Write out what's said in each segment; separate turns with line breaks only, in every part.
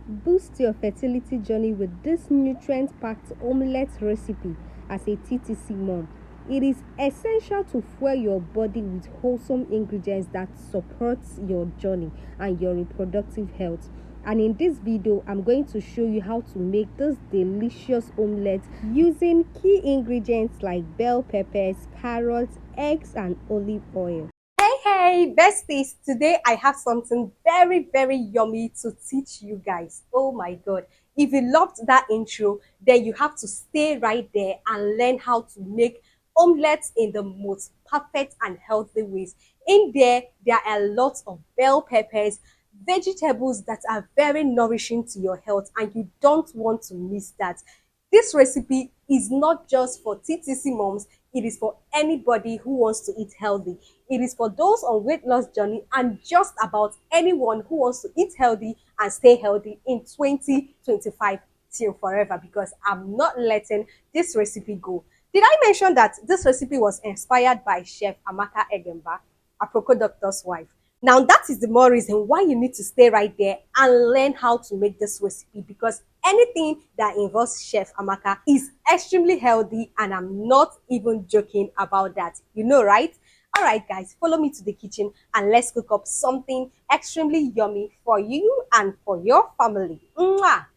Boost your fertility journey with this nutrient-packed omelette recipe as a TTC mom. It is essential to fuel your body with wholesome ingredients that supports your journey and your reproductive health. And in this video, I'm going to show you how to make this delicious omelette using key ingredients like bell peppers, carrots, eggs, and olive oil.
Hey besties, today I have something very yummy to teach you guys. Oh my god, if you loved that intro, then you have to stay right there and learn how to make omelets in the most perfect and healthy ways. In there are lots of bell peppers, vegetables that are very nourishing to your health, and you don't want to miss that. This recipe is not just for TTC moms, it is for anybody who wants to eat healthy. It is for those on weight loss journey and just about anyone who wants to eat healthy and stay healthy in 2025 till forever, because I'm not letting this recipe go. Did I mention that this recipe was inspired by Chef Amaka Egemba, a Aproko doctor's wife? Now that is the more reason why you need to stay right there and learn how to make this recipe, because anything that involves Chef Amaka is extremely healthy, and I'm not even joking about that. You know, right? All right, guys, follow me to the kitchen and let's cook up something extremely yummy for you and for your family. Mwah!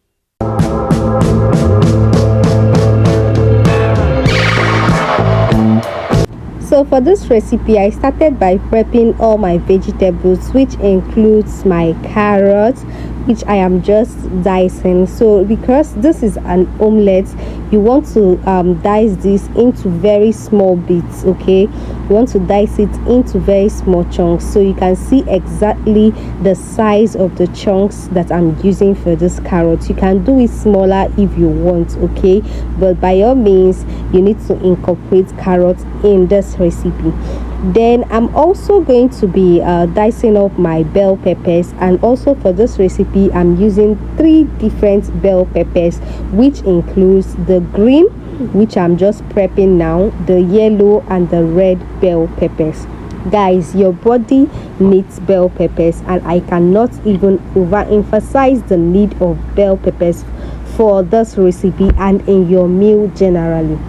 So for this recipe, I started by prepping all my vegetables, which includes my carrots, which I am just dicing. So because this is an omelette, you want to dice this into very small bits. Okay, you want to dice it into very small chunks so you can see exactly the size of the chunks that I'm using for this carrot. You can do it smaller if you want, okay, but by all means you need to incorporate carrots in this recipe. Then I'm also going to be dicing up my bell peppers, and also for this recipe I'm using 3 different bell peppers, which includes the green, which I'm just prepping now, the yellow and the red bell peppers. Guys, your body needs bell peppers, and I cannot even overemphasize the need of bell peppers for this recipe and in your meal generally.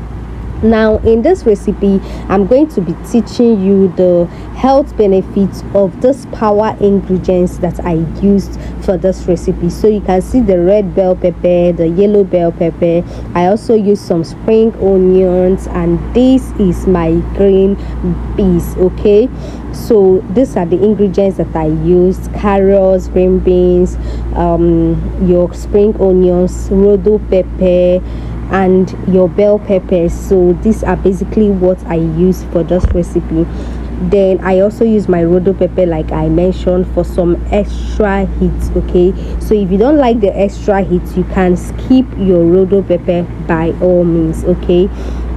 Now in this recipe I'm going to be teaching you the health benefits of this power ingredients that I used for this recipe. So you can see the red bell pepper, the yellow bell pepper. I also used some spring onions, and this is my green peas. Okay, so these are the ingredients that I used: carrots, green beans, your spring onions, rodo pepper, and your bell peppers. So these are basically what I use for this recipe. Then I also use my rodo pepper, like I mentioned, for some extra heat. Okay, so if you don't like the extra heat, you can skip your rodo pepper by all means. Okay,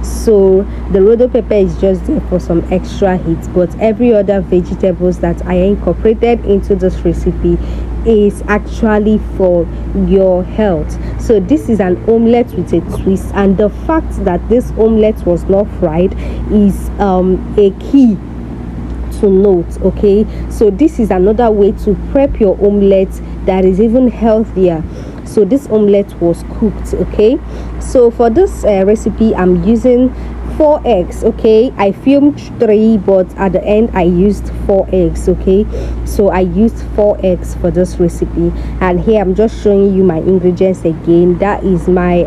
so the rodo pepper is just there for some extra heat, but every other vegetables that I incorporated into this recipe is actually for your health. So this is an omelette with a twist, and the fact that this omelette was not fried is a key to note. Okay, so this is another way to prep your omelette that is even healthier. So this omelette was cooked. Okay, so for this recipe I'm using 4 eggs. Okay, I filmed 3, but at the end I used 4 eggs. Okay, so I used 4 eggs for this recipe, and here I'm just showing you my ingredients again. That is my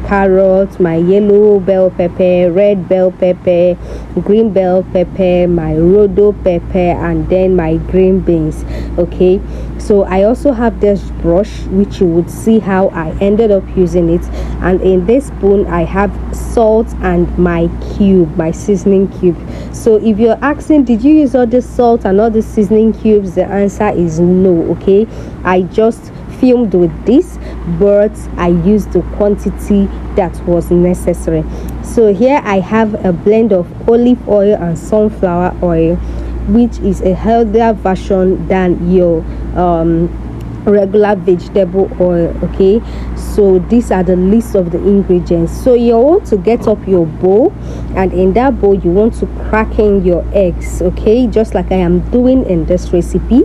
carrot, my yellow bell pepper, red bell pepper, green bell pepper, my rodo pepper, and then my green beans. Okay, so I also have this brush, which you would see how I ended up using it, and in this spoon I have salt and my seasoning cube. So if you're asking, did you use all this salt and all the seasoning cubes, the answer is no. Okay, I just filmed with this, but I used the quantity that was necessary. So here I have a blend of olive oil and sunflower oil, which is a healthier version than your regular vegetable oil. Okay, so these are the list of the ingredients. So you want to get up your bowl and in that bowl you want to crack in your eggs, okay, just like I am doing in this recipe.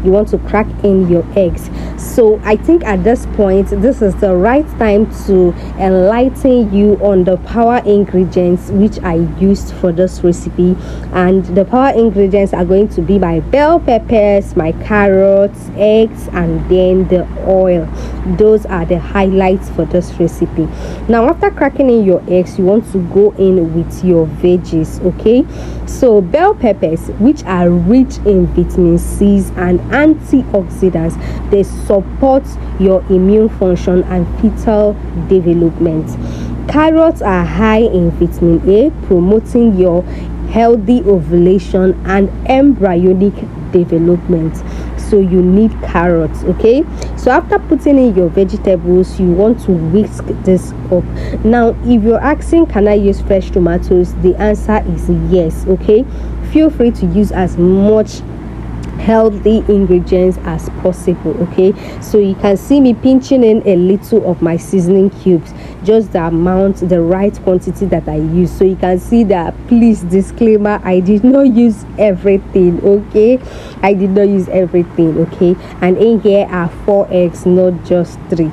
You want to crack in your eggs. So I think at this point this is the right time to enlighten you on the power ingredients which I used for this recipe. And the power ingredients are going to be my bell peppers, my carrots, eggs, and then the oil. Those are the highlights for this recipe. Now after cracking in your eggs, you want to go in with your veggies, okay. So bell peppers, which are rich in vitamin C's and antioxidants, they support your immune function and fetal development. Carrots are high in vitamin A, promoting your healthy ovulation and embryonic development. So you need carrots, okay. So after putting in your vegetables, you want to whisk this up. Now if you're asking, can I use fresh tomatoes, the answer is yes, okay. Feel free to use as much healthy ingredients as possible, okay. So you can see me pinching in a little of my seasoning cubes, just the amount, the right quantity that I use. So you can see that, please, disclaimer, I did not use everything, okay. I did not use everything, okay. And in here are 4 eggs, not just 3.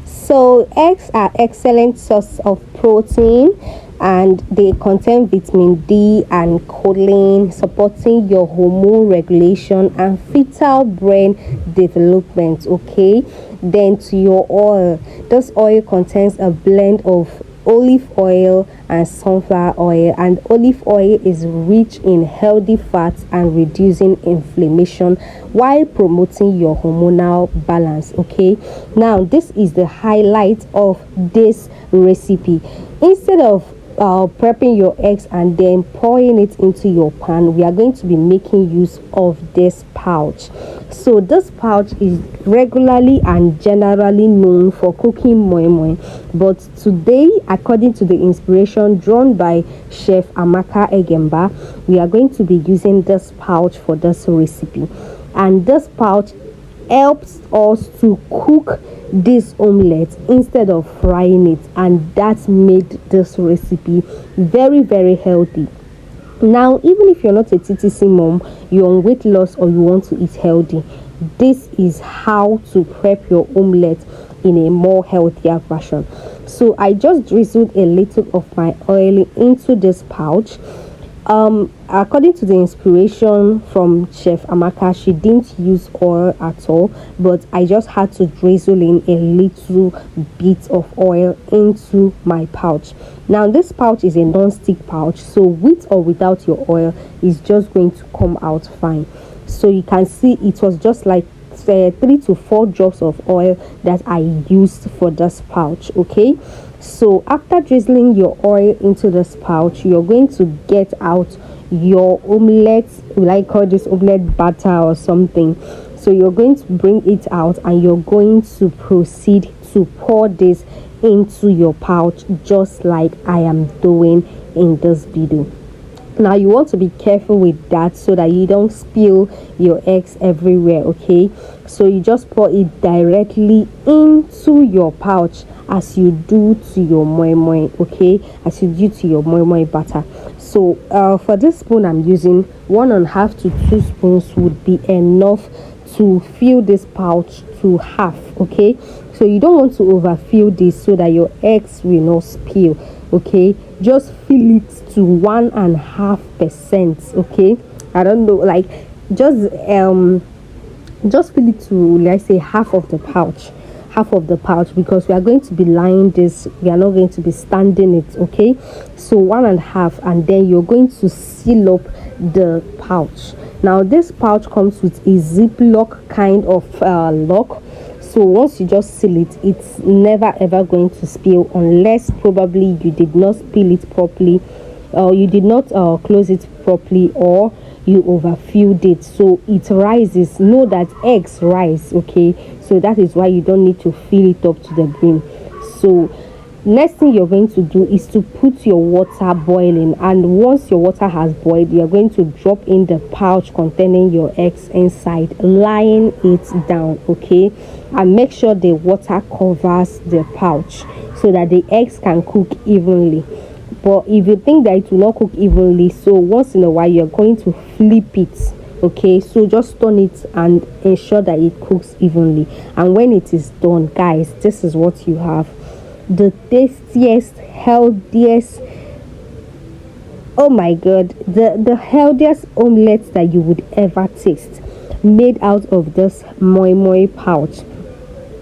So eggs are excellent source of protein, and they contain vitamin D and choline, supporting your hormone regulation and fetal brain development, okay. Then to your oil, this oil contains a blend of olive oil and sunflower oil, and olive oil is rich in healthy fats and reducing inflammation while promoting your hormonal balance, okay. Now this is the highlight of this recipe. Instead of prepping your eggs and then pouring it into your pan, we are going to be making use of this pouch. So this pouch is regularly and generally known for cooking moi moi, but today, according to the inspiration drawn by Chef Amaka Egemba, we are going to be using this pouch for this recipe. And this pouch helps us to cook this omelette instead of frying it, and that made this recipe very, very healthy. Now, even if you're not a TTC mom, you're on weight loss, or you want to eat healthy, this is how to prep your omelette in a more healthier version. So I just drizzled a little of my oil into this pouch. According to the inspiration from Chef Amaka, she didn't use oil at all, but I just had to drizzle in a little bit of oil into my pouch. Now this pouch is a non-stick pouch, so with or without your oil is just going to come out fine. So you can see it was just like 3 to 4 drops of oil that I used for this pouch, okay. So after drizzling your oil into this pouch, you're going to get out your omelette, like call this omelette batter or something. So you're going to bring it out and you're going to proceed to pour this into your pouch, just like I am doing in this video. Now you want to be careful with that so that you don't spill your eggs everywhere, okay. So you just pour it directly into your pouch as you do to your moi moi, okay, as you do to your moi moi batter. So for this spoon I'm using 1.5 to 2 spoons would be enough to fill this pouch to half, okay. So you don't want to overfill this so that your eggs will not spill, okay. Just fill it to 1.5%, okay. I don't know, like just fill it to, let's say, half of the pouch, because we are going to be lying this, we are not going to be standing it, okay. So 1.5, and then you're going to seal up the pouch. Now this pouch comes with a ziplock kind of lock. So once you just seal it, it's never ever going to spill, unless probably you did not seal it properly, or you did not close it properly, or you overfilled it. So it rises. Know that eggs rise, okay. So that is why you don't need to fill it up to the brim. So next thing you're going to do is to put your water boiling, and once your water has boiled, you're going to drop in the pouch containing your eggs inside, lying it down, okay. And make sure the water covers the pouch so that the eggs can cook evenly. But if you think that it will not cook evenly, so once in a while you're going to flip it. Okay, so just turn it and ensure that it cooks evenly. And when it is done, guys, this is what you have: the tastiest, healthiest, oh my god, the healthiest omelette that you would ever taste, made out of this moi moi pouch.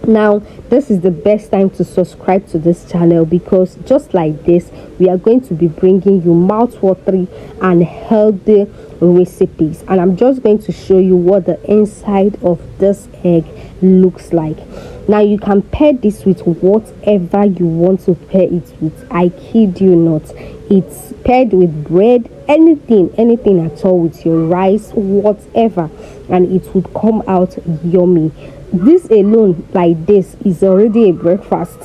Now this is the best time to subscribe to this channel, because just like this, we are going to be bringing you mouth-watering and healthy recipes. And I'm just going to show you what the inside of this egg looks like. Now you can pair this with whatever you want to pair it with. I kid you not, it's paired with bread, anything at all, with your rice, whatever, and it would come out yummy. This alone, like this, is already a breakfast.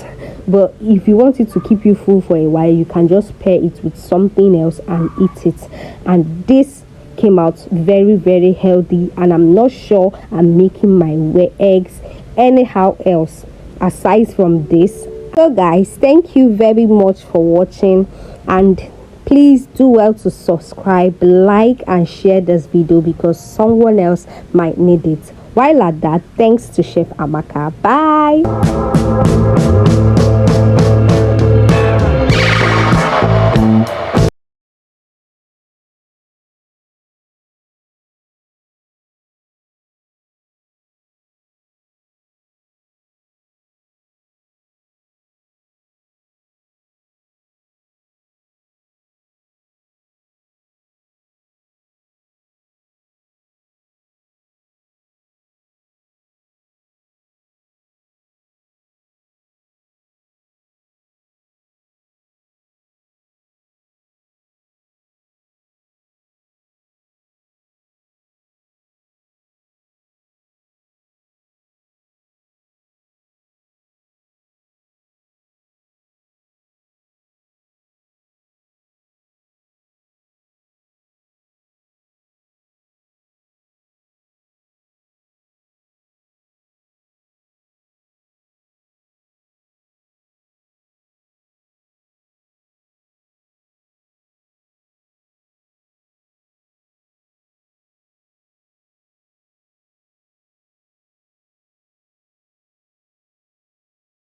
But if you want it to keep you full for a while, you can just pair it with something else and eat it. And this came out very, very healthy, and I'm not sure I'm making my eggs anyhow else aside from this. So guys, thank you very much for watching, and please do well to subscribe, like and share this video, because someone else might need it. While at that, thanks to Chef Amaka. Bye.